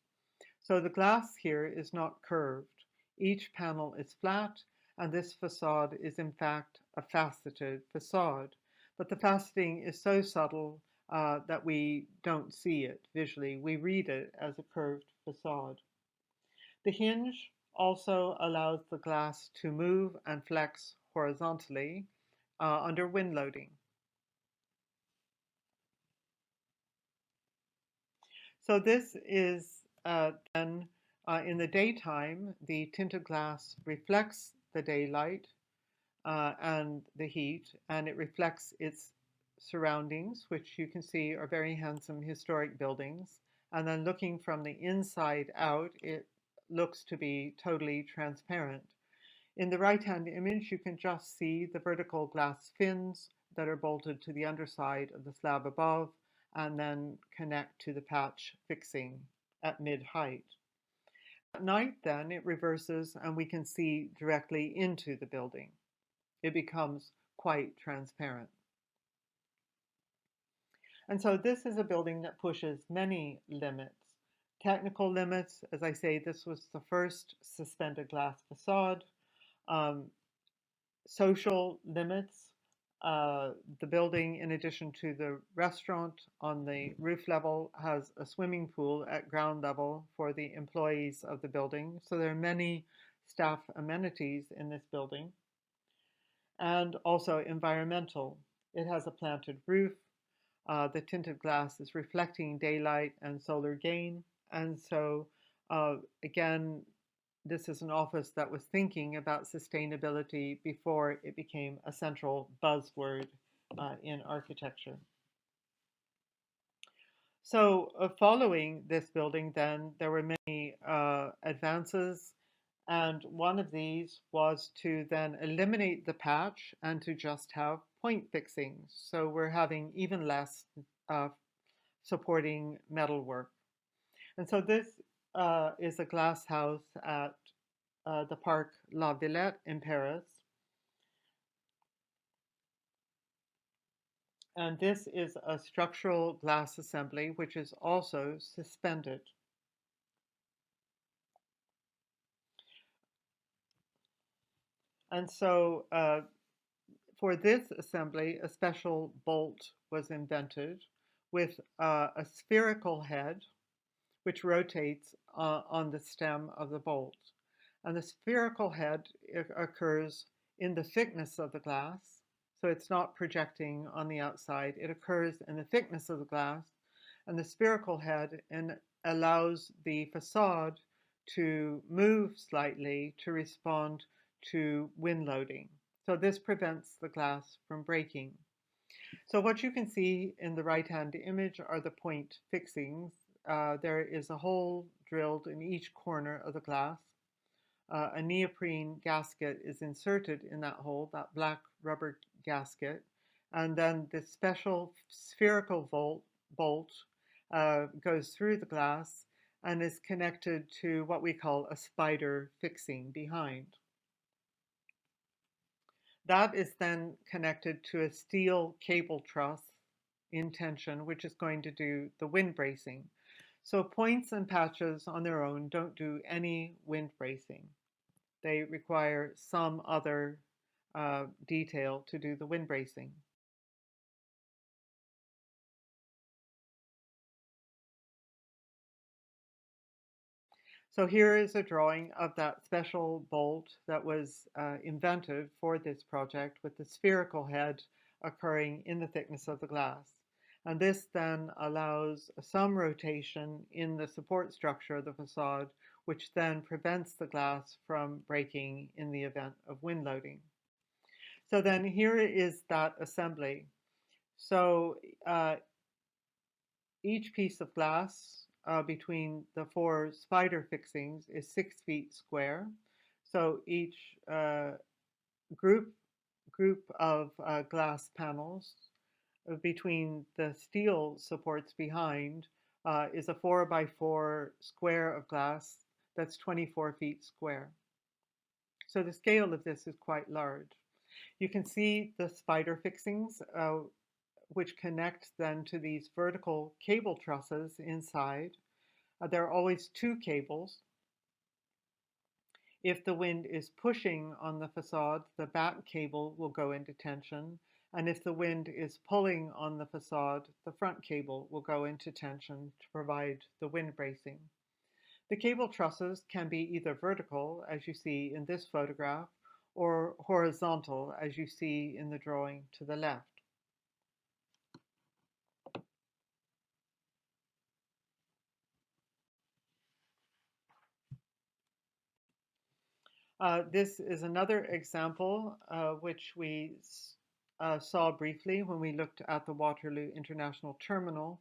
So the glass here is not curved. Each panel is flat, and this facade is in fact a faceted facade. But the faceting is so subtle that we don't see it visually. We read it as a curved facade. The hinge also allows the glass to move and flex horizontally under wind loading. So this is then in the daytime, the tinted glass reflects the daylight and the heat, and it reflects its surroundings, which you can see are very handsome historic buildings. And then looking from the inside out, it looks to be totally transparent. In the right-hand image, you can just see the vertical glass fins that are bolted to the underside of the slab above and then connect to the patch fixing at mid-height. At night, then, it reverses and we can see directly into the building. It becomes quite transparent. And so this is a building that pushes many limits. Technical limits, as I say, this was the first suspended glass facade. Um, Social limits. The building, in addition to the restaurant on the roof level, has a swimming pool at ground level for the employees of the building. So there are many staff amenities in this building. And also environmental. It has a planted roof. The tinted glass is reflecting daylight and solar gain. And so, again, this is an office that was thinking about sustainability before it became a central buzzword in architecture. So following this building then, there were many advances, and one of these was to then eliminate the patch and to just have point fixings. So we're having even less supporting metalwork. And so this is a glass house at the Parc La Villette in Paris. And this is a structural glass assembly, which is also suspended. And so for this assembly, a special bolt was invented with a spherical head, which rotates on the stem of the bolt. And the spherical head occurs in the thickness of the glass. So it's not projecting on the outside. It occurs in the thickness of the glass. And the spherical head allows the facade to move slightly to respond to wind loading. So this prevents the glass from breaking. So what you can see in the right-hand image are the point fixings. There is a hole drilled in each corner of the glass. A neoprene gasket is inserted in that hole, that black rubber gasket, and then this special spherical bolt goes through the glass and is connected to what we call a spider fixing behind. That is then connected to a steel cable truss in tension, which is going to do the wind bracing. So points and patches on their own don't do any wind bracing. They require some other detail to do the wind bracing. So here is a drawing of that special bolt that was invented for this project with the spherical head occurring in the thickness of the glass. And this then allows some rotation in the support structure of the facade, which then prevents the glass from breaking in the event of wind loading. So then here is that assembly. So each piece of glass between the four spider fixings is 6 feet square. So each group of glass panels between the steel supports behind is a 4 by 4 square of glass that's 24 feet square. So the scale of this is quite large. You can see the spider fixings which connect then to these vertical cable trusses inside. There are always two cables. If the wind is pushing on the facade, the back cable will go into tension, and if the wind is pulling on the facade, the front cable will go into tension to provide the wind bracing. The cable trusses can be either vertical, as you see in this photograph, or horizontal, as you see in the drawing to the left. This is another example which we saw briefly when we looked at the Waterloo International Terminal.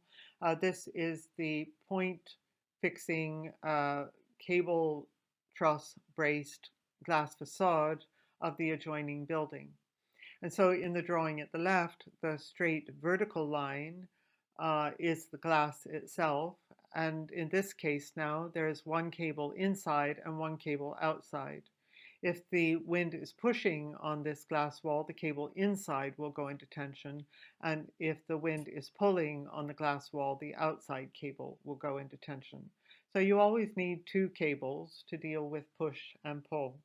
This is the point fixing cable truss braced glass facade of the adjoining building. And so in the drawing at the left, the straight vertical line is the glass itself. And in this case now, there is one cable inside and one cable outside. If the wind is pushing on this glass wall, the cable inside will go into tension. And if the wind is pulling on the glass wall, the outside cable will go into tension. So you always need two cables to deal with push and pull.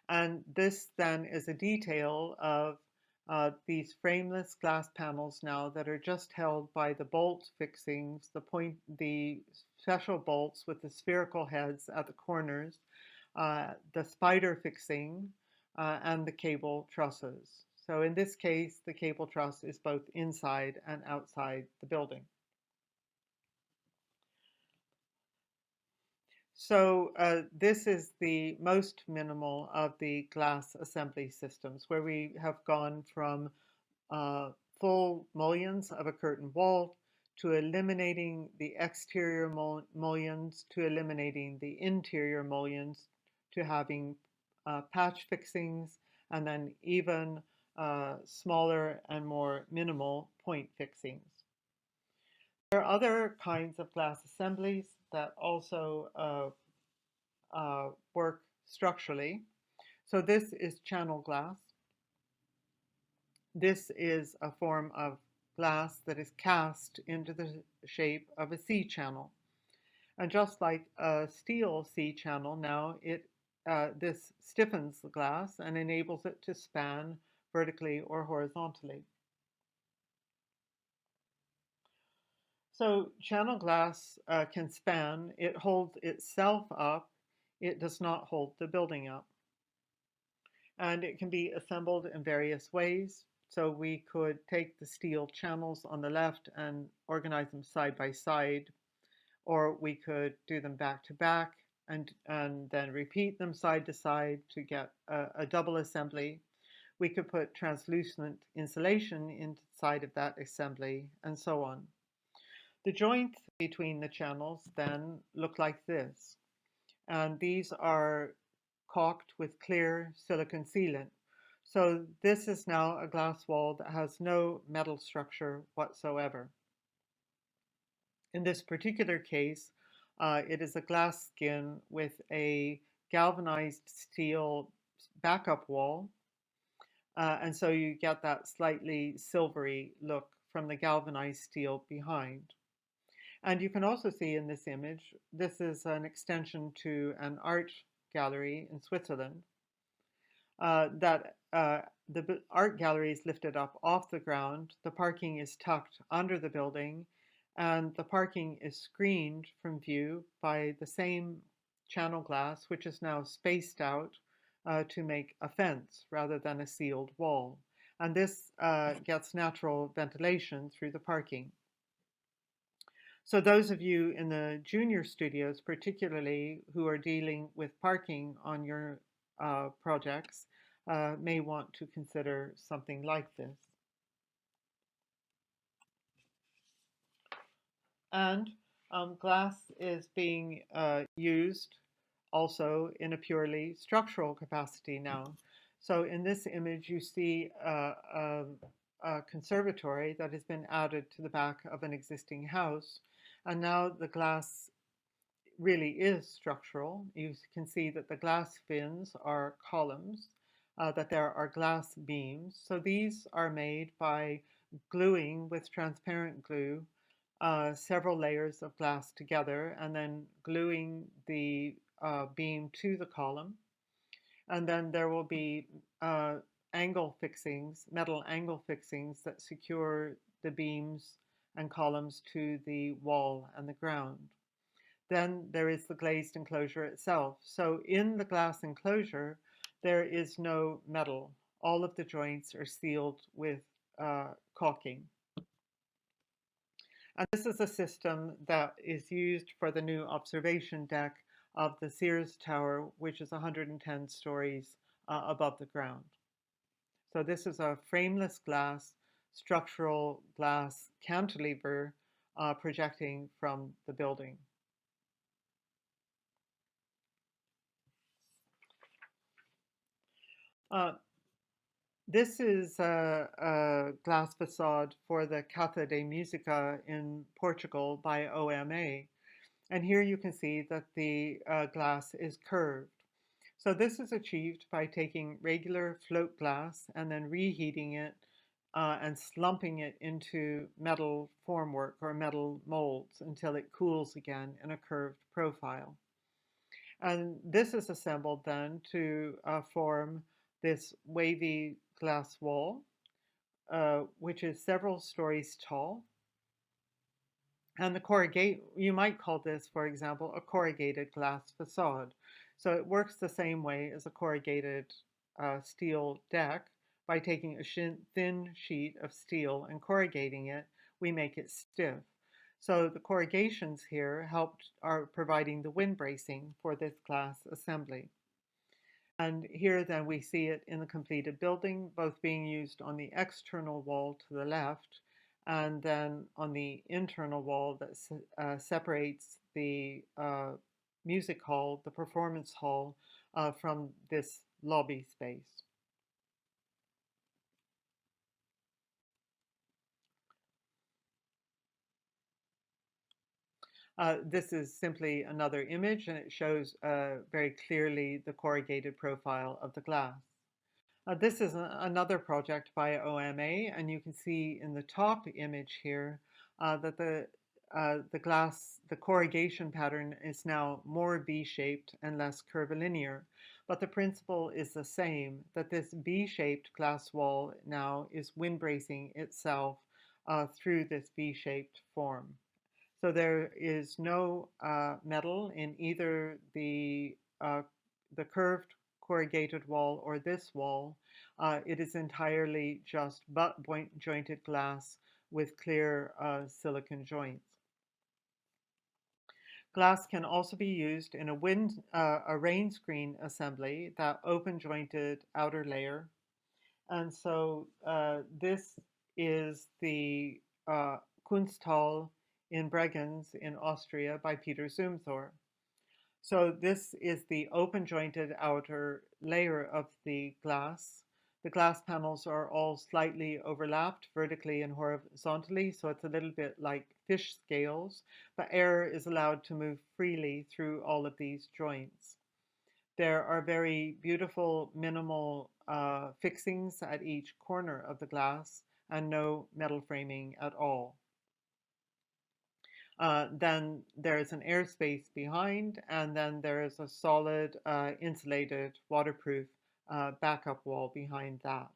And this then is a detail of these frameless glass panels now that are just held by the bolt fixings, the special bolts with the spherical heads at the corners, the spider fixing, and the cable trusses. So in this case, the cable truss is both inside and outside the building. So this is the most minimal of the glass assembly systems, where we have gone from full mullions of a curtain wall to eliminating the exterior mullions, to eliminating the interior mullions, to having patch fixings, and then even smaller and more minimal point fixings. There are other kinds of glass assemblies that also work structurally. So this is channel glass. This is a form of glass that is cast into the shape of a C channel. And just like a steel C channel now, this stiffens the glass and enables it to span vertically or horizontally. So channel glass can span. It holds itself up. It does not hold the building up. And it can be assembled in various ways. So we could take the steel channels on the left and organize them side by side, or we could do them back to back and then repeat them side to side to get a double assembly. We could put translucent insulation inside of that assembly, and so on. The joints between the channels then look like this, and these are caulked with clear silicon sealant. So this is now a glass wall that has no metal structure whatsoever. In this particular case, it is a glass skin with a galvanized steel backup wall, and so you get that slightly silvery look from the galvanized steel behind. And you can also see in this image, this is an extension to an art gallery in Switzerland, that the art gallery is lifted up off the ground, the parking is tucked under the building, and the parking is screened from view by the same channel glass, which is now spaced out to make a fence rather than a sealed wall. And this gets natural ventilation through the parking. So those of you in the junior studios, particularly who are dealing with parking on your projects, may want to consider something like this. And glass is being used also in a purely structural capacity now. So in this image, you see a conservatory that has been added to the back of an existing house. And now the glass really is structural. You can see that the glass fins are columns, that there are glass beams. So these are made by gluing with transparent glue several layers of glass together and then gluing the beam to the column. And then there will be angle fixings, metal angle fixings that secure the beams and columns to the wall and the ground. Then there is the glazed enclosure itself. So in the glass enclosure, there is no metal. All of the joints are sealed with caulking. And this is a system that is used for the new observation deck of the Sears Tower, which is 110 stories above the ground. So this is a frameless glass, structural glass cantilever projecting from the building. This is a glass facade for the Casa de Musica in Portugal by OMA. And here you can see that the glass is curved. So this is achieved by taking regular float glass and then reheating it and slumping it into metal formwork or metal molds until it cools again in a curved profile. And this is assembled then to form this wavy glass wall, which is several stories tall. And you might call this, for example, a corrugated glass facade. So it works the same way as a corrugated steel deck. By taking a thin sheet of steel and corrugating it, we make it stiff. So the corrugations here are providing the wind bracing for this glass assembly. And here then we see it in the completed building, both being used on the external wall to the left and then on the internal wall that separates the music hall, the performance hall, from this lobby space. This is simply another image, and it shows very clearly the corrugated profile of the glass. This is another project by OMA, and you can see in the top image here that the corrugation pattern is now more V-shaped and less curvilinear, but the principle is the same, that this V-shaped glass wall now is wind bracing itself through this V-shaped form. So there is no metal in either the curved corrugated wall or this wall. It is entirely just butt jointed glass with clear silicon joints. Glass can also be used in a rain screen assembly, that open jointed outer layer, And so this is the Kunsthal in Bregenz in Austria by Peter Zumthor. So this is the open jointed outer layer of the glass. The glass panels are all slightly overlapped vertically and horizontally, so it's a little bit like fish scales, but air is allowed to move freely through all of these joints. There are very beautiful minimal fixings at each corner of the glass and no metal framing at all. Then there's an airspace behind, and then there's a solid insulated waterproof backup wall behind that.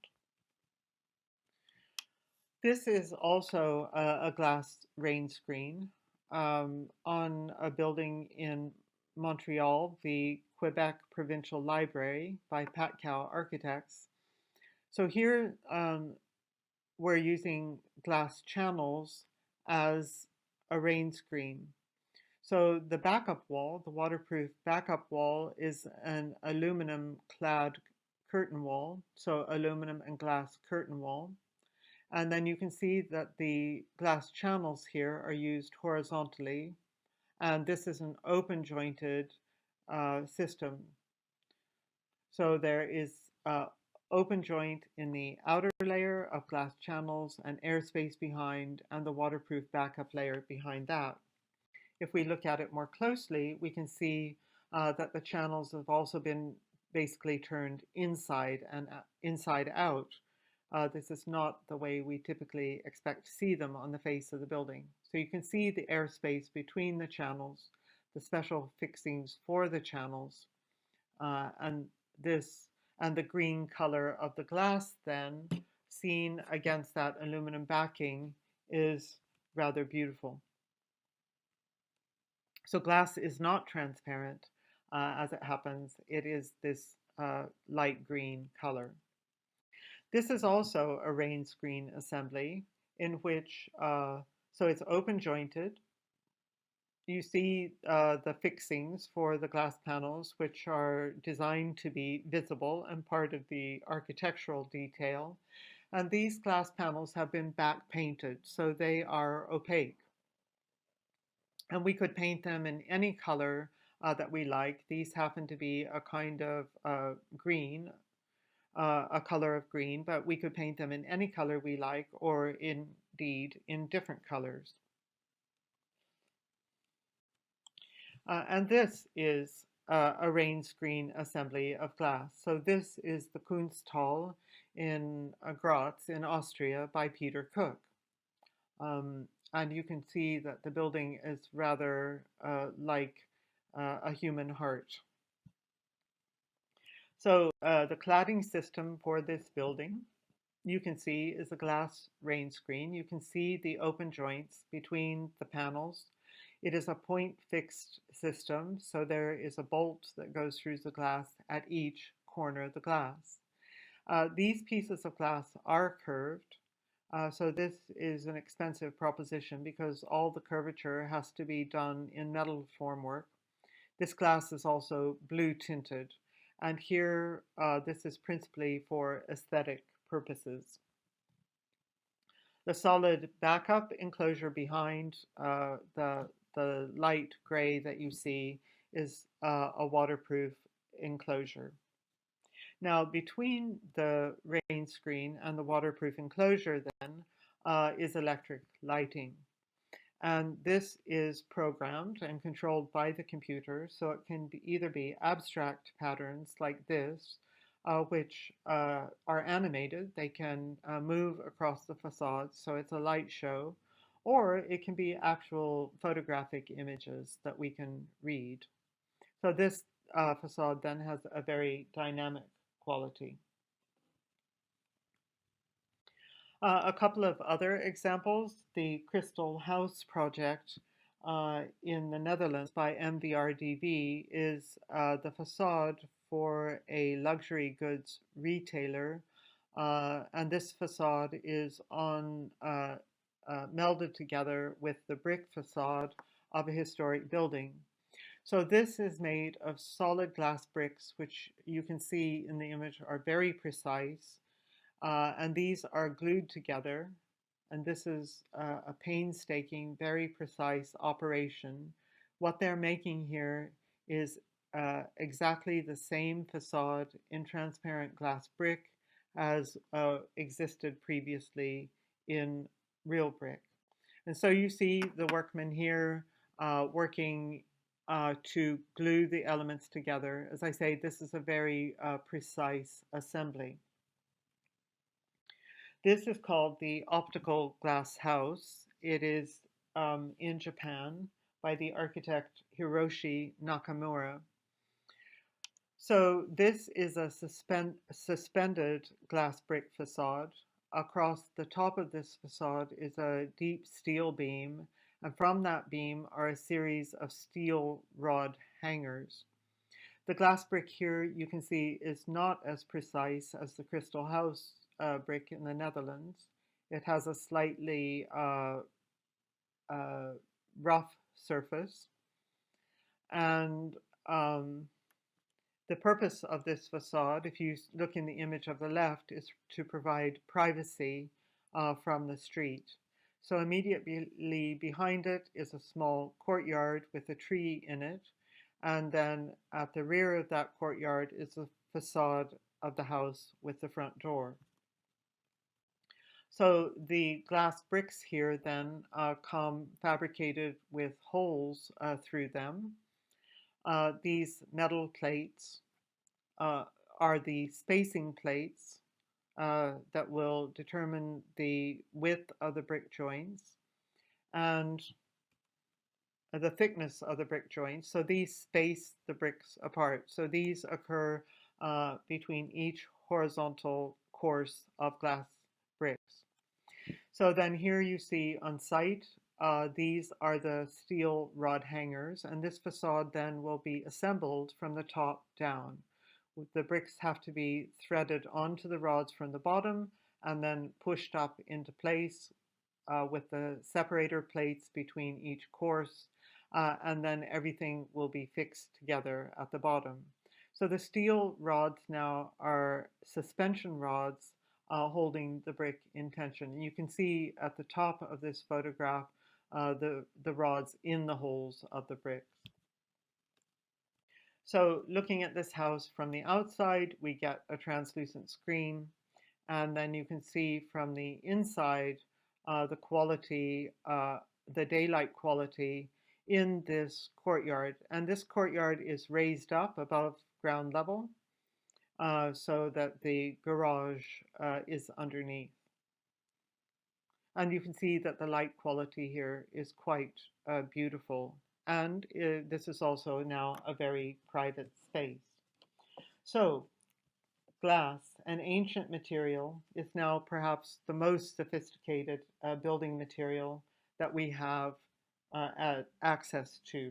This is also a glass rain screen on a building in Montreal, the Quebec Provincial Library by Patkow Architects. So here we're using glass channels as a rain screen. So the backup wall, the waterproof backup wall, is an aluminum clad curtain wall, so aluminum and glass curtain wall. And then you can see that the glass channels here are used horizontally, and this is an open jointed system. So there is open joint in the outer layer of glass channels and airspace behind, and the waterproof backup layer behind that. If we look at it more closely, we can see that the channels have also been basically turned inside and inside out. This is not the way we typically expect to see them on the face of the building. So you can see the airspace between the channels, the special fixings for the channels, and this and the green color of the glass then seen against that aluminum backing is rather beautiful. So glass is not transparent as it happens. It is this light green color. This is also a rain screen assembly in which, so it's open jointed. You see the fixings for the glass panels, which are designed to be visible and part of the architectural detail. And these glass panels have been back painted, so they are opaque. And we could paint them in any color that we like. These happen to be a kind of green, a color of green, but we could paint them in any color we like, or indeed in different colors. And this is a rain screen assembly of glass. So this is the Kunsthal in Graz in Austria by Peter Cook. And you can see that the building is rather like a human heart. So the cladding system for this building, you can see, is a glass rain screen. You can see the open joints between the panels. It is a point fixed system, so there is a bolt that goes through the glass at each corner of the glass. These pieces of glass are curved, so this is an expensive proposition because all the curvature has to be done in metal formwork. This glass is also blue tinted, and here this is principally for aesthetic purposes. The solid backup enclosure behind the light gray that you see is a waterproof enclosure. Now, between the rain screen and the waterproof enclosure then is electric lighting. And this is programmed and controlled by the computer, so it can either be abstract patterns like this, which are animated. They can move across the facade, so it's a light show, or it can be actual photographic images that we can read. So this facade then has a very dynamic quality. A couple of other examples, the Crystal House project in the Netherlands by MVRDV is the facade for a luxury goods retailer. And this facade is melded together with the brick facade of a historic building. So this is made of solid glass bricks, which you can see in the image are very precise. and these are glued together. And this is a painstaking, very precise operation. What they're making here is exactly the same facade in transparent glass brick as existed previously in real brick. And so you see the workmen here working to glue the elements together. As I say, this is a very precise assembly. This is called the optical glass house. It is in Japan by the architect Hiroshi Nakamura. So this is a suspended glass brick facade. Across the top of this facade is a deep steel beam, and from that beam are a series of steel rod hangers. The glass brick here, you can see, is not as precise as the Crystal House brick in the Netherlands. It has a slightly rough surface, and the purpose of this facade, if you look in the image of the left, is to provide privacy from the street. So immediately behind it is a small courtyard with a tree in it, and then at the rear of that courtyard is the facade of the house with the front door. So the glass bricks here then come fabricated with holes through them. These metal plates are the spacing plates that will determine the width of the brick joints and the thickness of the brick joints. So these space the bricks apart. So these occur between each horizontal course of glass bricks. So then here you see on site, these are the steel rod hangers, and this facade then will be assembled from the top down. The bricks have to be threaded onto the rods from the bottom and then pushed up into place with the separator plates between each course, and then everything will be fixed together at the bottom. So the steel rods now are suspension rods holding the brick in tension. You can see at the top of this photograph the rods in the holes of the bricks. So looking at this house from the outside, we get a translucent screen, and then you can see from the inside the quality, the daylight quality in this courtyard. And this courtyard is raised up above ground level so that the garage is underneath. And you can see that the light quality here is quite beautiful. And this is also now a very private space. So glass, an ancient material, is now perhaps the most sophisticated building material that we have access to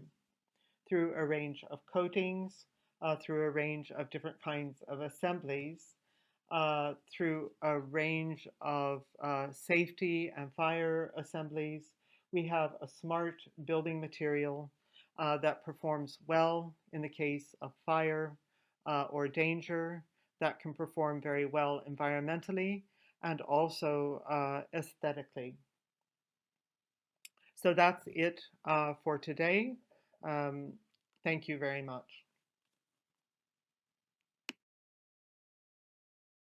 through a range of coatings, through a range of different kinds of assemblies, through a range of safety and fire assemblies. We have a smart building material that performs well in the case of fire or danger, that can perform very well environmentally and also aesthetically. So that's it for today. Thank you very much.